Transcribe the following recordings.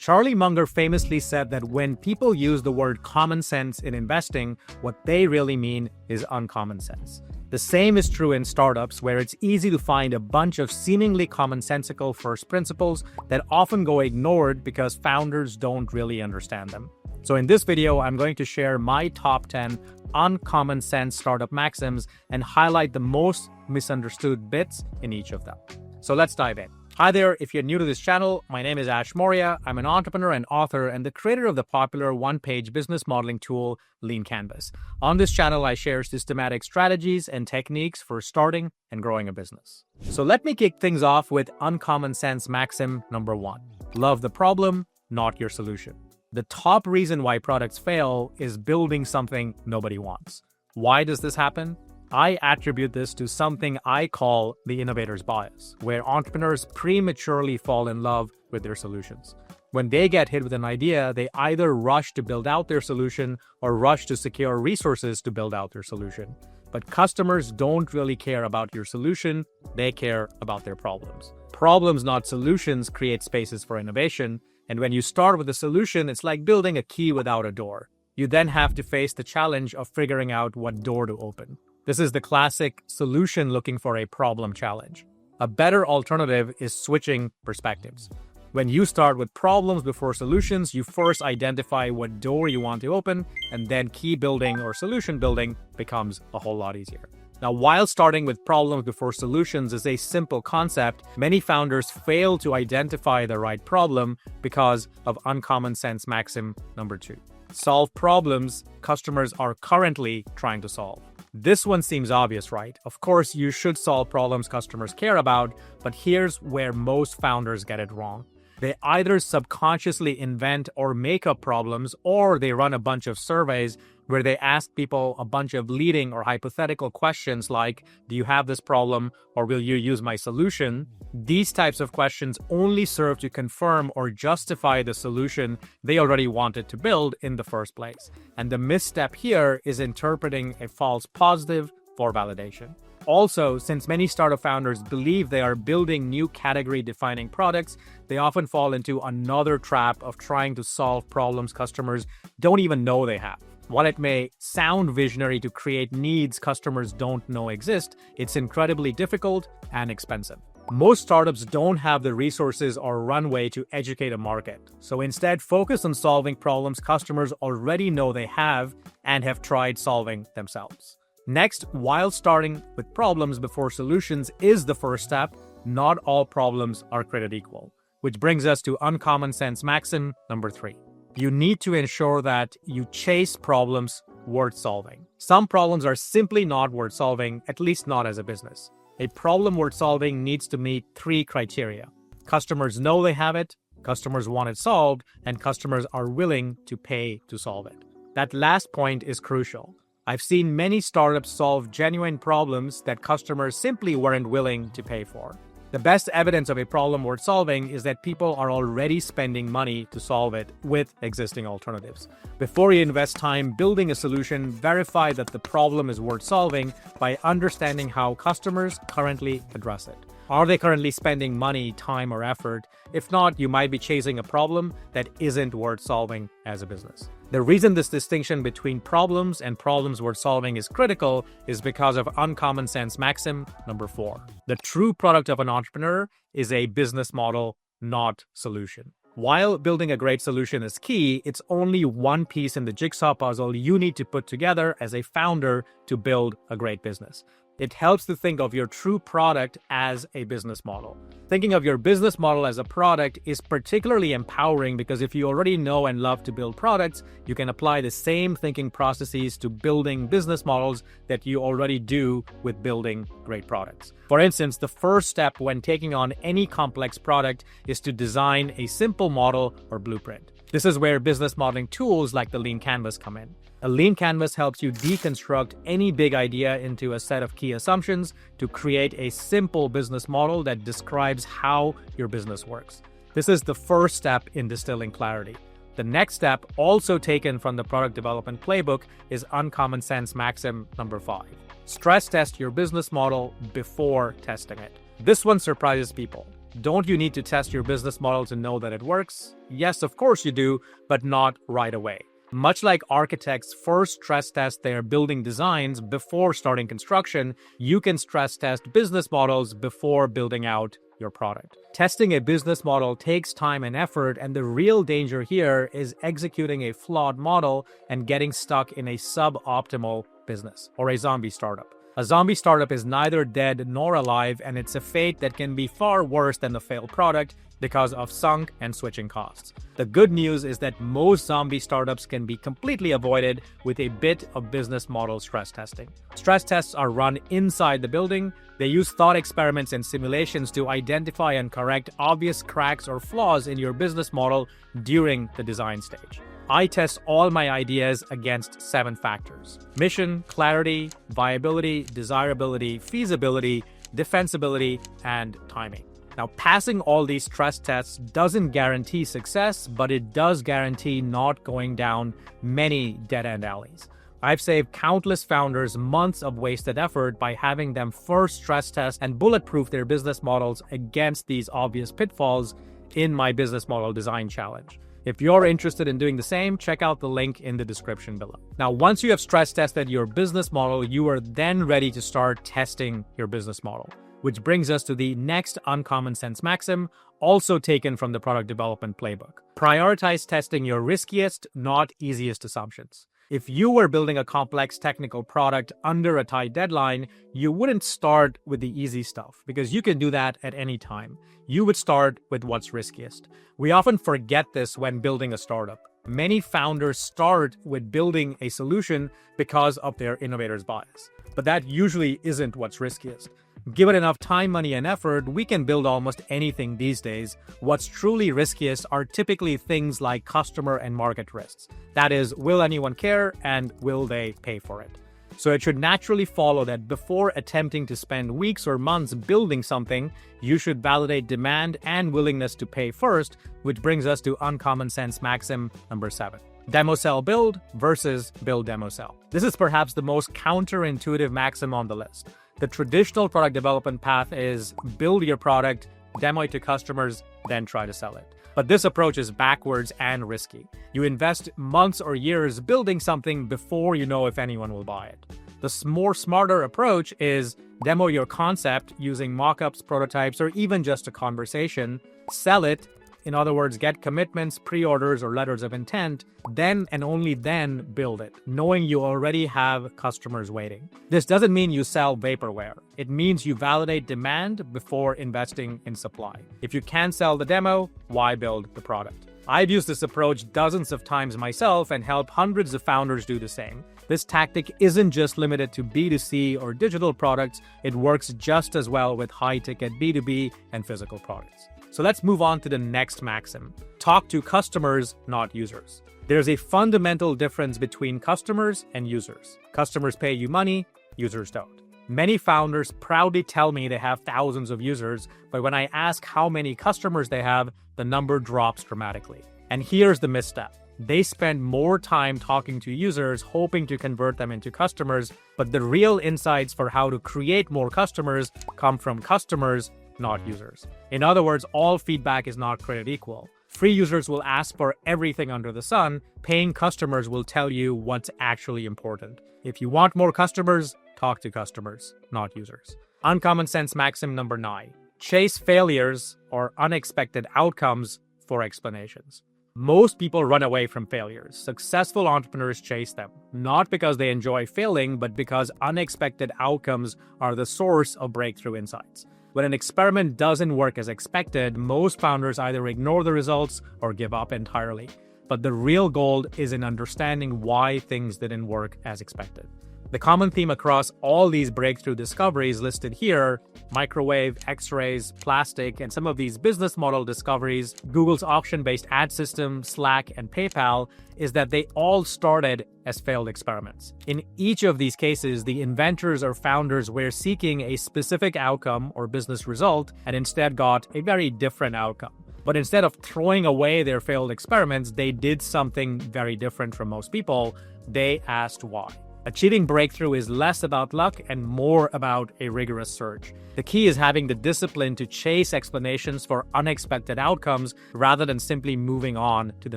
Charlie Munger famously said that when people use the word common sense in investing, what they really mean is uncommon sense. The same is true in startups, where it's easy to find a bunch of seemingly commonsensical first principles that often go ignored because founders don't really understand them. So in this video, I'm going to share my top 10 uncommon sense startup maxims and highlight the most misunderstood bits in each of them. So let's dive in. Hi there, if you're new to this channel, my name is Ash Maurya. I'm an entrepreneur and author and the creator of the popular one-page business modeling tool, Lean Canvas. On this channel, I share systematic strategies and techniques for starting and growing a business. So let me kick things off with uncommon sense maxim number 1. Love the problem, not your solution. The top reason why products fail is building something nobody wants. Why does this happen? I attribute this to something I call the innovator's bias, where entrepreneurs prematurely fall in love with their solutions. When they get hit with an idea, they either rush to build out their solution or rush to secure resources to build out their solution. But customers don't really care about your solution, they care about their problems. Problems, not solutions, create spaces for innovation, and when you start with a solution, it's like building a key without a door. You then have to face the challenge of figuring out what door to open. This is the classic solution looking for a problem challenge. A better alternative is switching perspectives. When you start with problems before solutions, you first identify what door you want to open, and then key building or solution building becomes a whole lot easier. Now, while starting with problems before solutions is a simple concept, many founders fail to identify the right problem because of uncommon sense maxim number 2. Solve problems customers are currently trying to solve. This one seems obvious, right? Of course, you should solve problems customers care about, but here's where most founders get it wrong. They either subconsciously invent or make up problems, or they run a bunch of surveys where they ask people a bunch of leading or hypothetical questions like, do you have this problem, or will you use my solution? These types of questions only serve to confirm or justify the solution they already wanted to build in the first place. And the misstep here is interpreting a false positive for validation. Also, since many startup founders believe they are building new category-defining products, they often fall into another trap of trying to solve problems customers don't even know they have. While it may sound visionary to create needs customers don't know exist, it's incredibly difficult and expensive. Most startups don't have the resources or runway to educate a market, so instead focus on solving problems customers already know they have and have tried solving themselves. Next, while starting with problems before solutions is the first step, not all problems are created equal. Which brings us to uncommon sense maxim number 3. You need to ensure that you chase problems worth solving. Some problems are simply not worth solving, at least not as a business. A problem worth solving needs to meet 3 criteria. Customers know they have it, customers want it solved, and customers are willing to pay to solve it. That last point is crucial. I've seen many startups solve genuine problems that customers simply weren't willing to pay for. The best evidence of a problem worth solving is that people are already spending money to solve it with existing alternatives. Before you invest time building a solution, verify that the problem is worth solving by understanding how customers currently address it. Are they currently spending money, time, or effort? If not, you might be chasing a problem that isn't worth solving as a business. The reason this distinction between problems and problems worth solving is critical is because of uncommon sense maxim number 4. The true product of an entrepreneur is a business model, not solution. While building a great solution is key, it's only one piece in the jigsaw puzzle you need to put together as a founder to build a great business. It helps to think of your true product as a business model. Thinking of your business model as a product is particularly empowering because if you already know and love to build products, you can apply the same thinking processes to building business models that you already do with building great products. For instance, the first step when taking on any complex product is to design a simple model or blueprint. This is where business modeling tools like the Lean Canvas come in. A Lean Canvas helps you deconstruct any big idea into a set of key assumptions to create a simple business model that describes how your business works. This is the first step in distilling clarity. The next step, also taken from the product development playbook, is uncommon sense maxim number 5. Stress test your business model before testing it. This one surprises people. Don't you need to test your business model to know that it works? Yes, of course you do, but not right away. Much like architects first stress test their building designs before starting construction, you can stress test business models before building out your product. Testing a business model takes time and effort, and the real danger here is executing a flawed model and getting stuck in a suboptimal business or a zombie startup. A zombie startup is neither dead nor alive, and it's a fate that can be far worse than the failed product because of sunk and switching costs. The good news is that most zombie startups can be completely avoided with a bit of business model stress testing. Stress tests are run inside the building. They use thought experiments and simulations to identify and correct obvious cracks or flaws in your business model during the design stage. I test all my ideas against 7 factors: mission, clarity, viability, desirability, feasibility, defensibility, and timing. Now, passing all these stress tests doesn't guarantee success, but it does guarantee not going down many dead-end alleys. I've saved countless founders months of wasted effort by having them first stress test and bulletproof their business models against these obvious pitfalls in my business model design challenge. If you're interested in doing the same, check out the link in the description below. Now, once you have stress tested your business model, you are then ready to start testing your business model. Which brings us to the next uncommon sense maxim, also taken from the product development playbook. Prioritize testing your riskiest, not easiest assumptions. If you were building a complex technical product under a tight deadline, you wouldn't start with the easy stuff because you can do that at any time. You would start with what's riskiest. We often forget this when building a startup. Many founders start with building a solution because of their innovator's bias. But that usually isn't what's riskiest. Given enough time, money, and effort, we can build almost anything these days. What's truly riskiest are typically things like customer and market risks. That is, will anyone care and will they pay for it? So it should naturally follow that before attempting to spend weeks or months building something, you should validate demand and willingness to pay first, which brings us to uncommon sense maxim number 7. Demo sell build versus build demo sell. This is perhaps the most counterintuitive maxim on the list. The traditional product development path is build your product, demo it to customers, then try to sell it. But this approach is backwards and risky. You invest months or years building something before you know if anyone will buy it. The more smarter approach is demo your concept using mock-ups, prototypes, or even just a conversation, sell it. In other words, get commitments, pre-orders, or letters of intent, then and only then build it, knowing you already have customers waiting. This doesn't mean you sell vaporware. It means you validate demand before investing in supply. If you can't sell the demo, why build the product? I've used this approach dozens of times myself and helped hundreds of founders do the same. This tactic isn't just limited to B2C or digital products, it works just as well with high-ticket B2B and physical products. So let's move on to the next maxim. Talk to customers, not users. There's a fundamental difference between customers and users. Customers pay you money, users don't. Many founders proudly tell me they have thousands of users, but when I ask how many customers they have, the number drops dramatically. And here's the misstep. They spend more time talking to users, hoping to convert them into customers, but the real insights for how to create more customers come from customers, not users. In other words, all feedback is not created equal. Free users will ask for everything under the sun. Paying customers will tell you what's actually important. If you want more customers, talk to customers, not users. Uncommon sense maxim number 9. Chase failures or unexpected outcomes for explanations. Most people run away from failures. Successful entrepreneurs chase them, not because they enjoy failing, but because unexpected outcomes are the source of breakthrough insights. When an experiment doesn't work as expected, most founders either ignore the results or give up entirely. But the real gold is in understanding why things didn't work as expected. The common theme across all these breakthrough discoveries listed here, microwave, X-rays, plastic, and some of these business model discoveries, Google's auction-based ad system, Slack, and PayPal, is that they all started as failed experiments. In each of these cases, the inventors or founders were seeking a specific outcome or business result and instead got a very different outcome. But instead of throwing away their failed experiments, they did something very different from most people. They asked why. Achieving breakthrough is less about luck and more about a rigorous search. The key is having the discipline to chase explanations for unexpected outcomes rather than simply moving on to the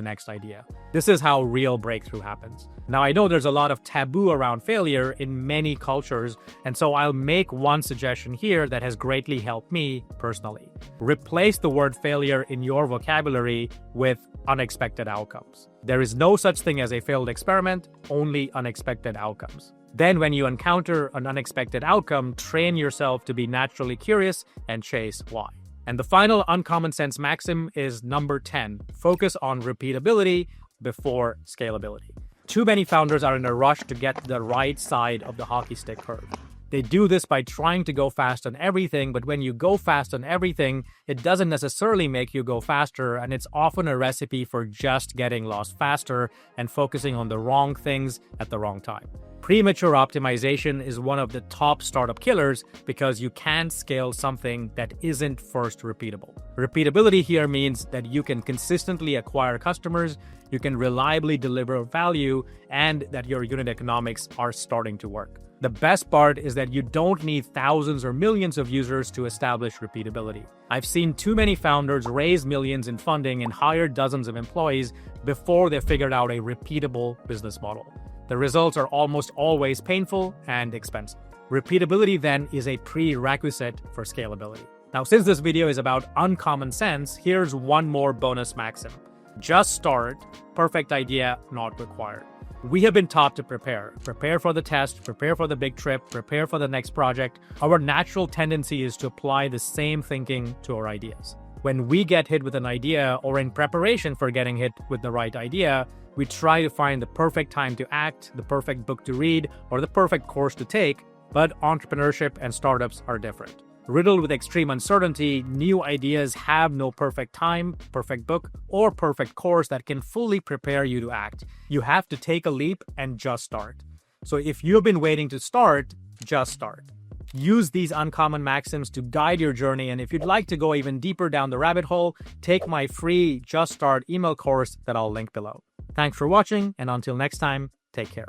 next idea. This is how real breakthrough happens. Now, I know there's a lot of taboo around failure in many cultures, and so I'll make one suggestion here that has greatly helped me personally. Replace the word failure in your vocabulary with unexpected outcomes. There is no such thing as a failed experiment, only unexpected outcomes. Then when you encounter an unexpected outcome, train yourself to be naturally curious and chase why. And the final uncommon sense maxim is number 10. Focus on repeatability before scalability. Too many founders are in a rush to get to the right side of the hockey stick curve. They do this by trying to go fast on everything, but when you go fast on everything, it doesn't necessarily make you go faster, and it's often a recipe for just getting lost faster and focusing on the wrong things at the wrong time. Premature optimization is one of the top startup killers because you can't scale something that isn't first repeatable. Repeatability here means that you can consistently acquire customers, you can reliably deliver value, and that your unit economics are starting to work. The best part is that you don't need thousands or millions of users to establish repeatability. I've seen too many founders raise millions in funding and hire dozens of employees before they figured out a repeatable business model. The results are almost always painful and expensive. Repeatability then is a prerequisite for scalability. Now, since this video is about uncommon sense, here's one more bonus maxim. Just start, perfect idea not required. We have been taught to prepare for the test, prepare for the big trip, prepare for the next project. Our natural tendency is to apply the same thinking to our ideas. When we get hit with an idea or in preparation for getting hit with the right idea, we try to find the perfect time to act, the perfect book to read, or the perfect course to take, but entrepreneurship and startups are different. Riddled with extreme uncertainty, new ideas have no perfect time, perfect book, or perfect course that can fully prepare you to act. You have to take a leap and just start. So if you've been waiting to start, just start. Use these uncommon maxims to guide your journey, and if you'd like to go even deeper down the rabbit hole, take my free Just Start email course that I'll link below. Thanks for watching, and until next time, take care.